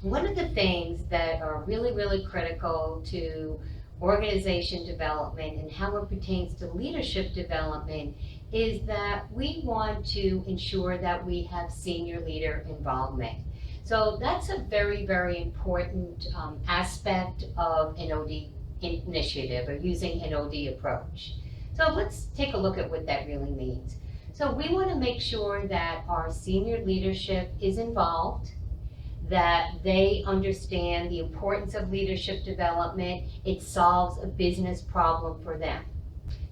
One of the things that are really, really critical to organization development and how it pertains to leadership development is that we want to ensure that we have senior leader involvement. So that's a very, very important aspect of an OD initiative or using an OD approach. So let's take a look at what that really means. So we want to make sure that our senior leadership is involved, that they understand the importance of leadership development. It solves a business problem for them.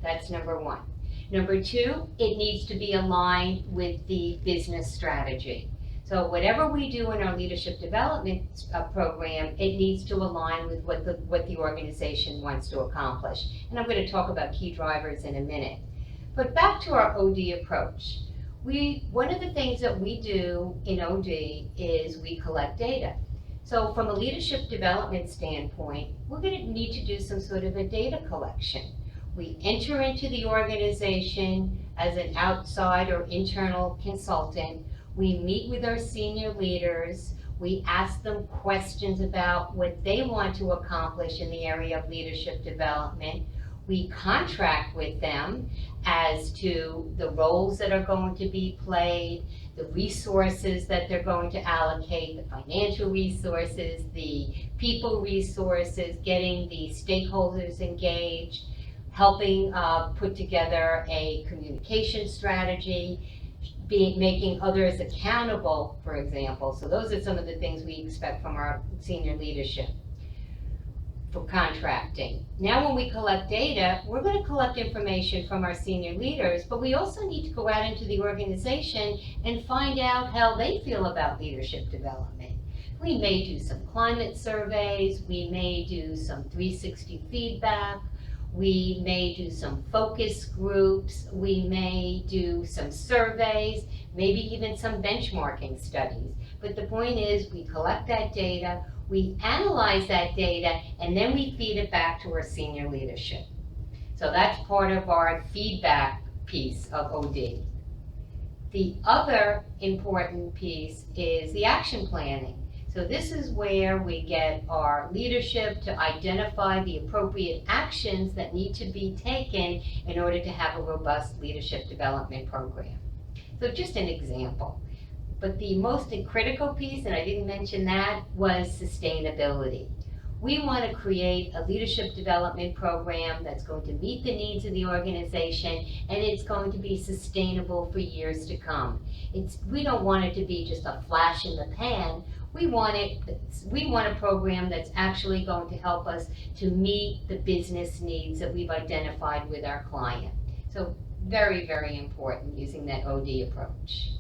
That's number one. Number two, it needs to be aligned with the business strategy. So whatever we do in our leadership development program, it needs to align with what the organization wants to accomplish. And I'm going to talk about key drivers in a minute. But back to our OD approach. One of the things that we do in OD is we collect data. So from a leadership development standpoint, we're going to need to do some sort of a data collection. We enter into the organization as an outside or internal consultant. We meet with our senior leaders. We ask them questions about what they want to accomplish in the area of leadership development. We contract with them as to the roles that are going to be played, the resources that they're going to allocate, the financial resources, the people resources, getting the stakeholders engaged, helping put together a communication strategy, making others accountable, for example. So those are some of the things we expect from our senior leadership. For contracting. Now when we collect data, we're going to collect information from our senior leaders, but we also need to go out into the organization and find out how they feel about leadership development. We may do some climate surveys, we may do some 360 feedback, we may do some focus groups, we may do some surveys, maybe even some benchmarking studies. But the point is, we collect that data, we analyze that data, and then we feed it back to our senior leadership. So that's part of our feedback piece of OD. The other important piece is the action planning. So this is where we get our leadership to identify the appropriate actions that need to be taken in order to have a robust leadership development program. So just an example. But the most critical piece, and I didn't mention that, was sustainability. We want to create a leadership development program that's going to meet the needs of the organization, and it's going to be sustainable for years to come. We don't want it to be just a flash in the pan. We want a program that's actually going to help us to meet the business needs that we've identified with our client. So very, very important using that OD approach.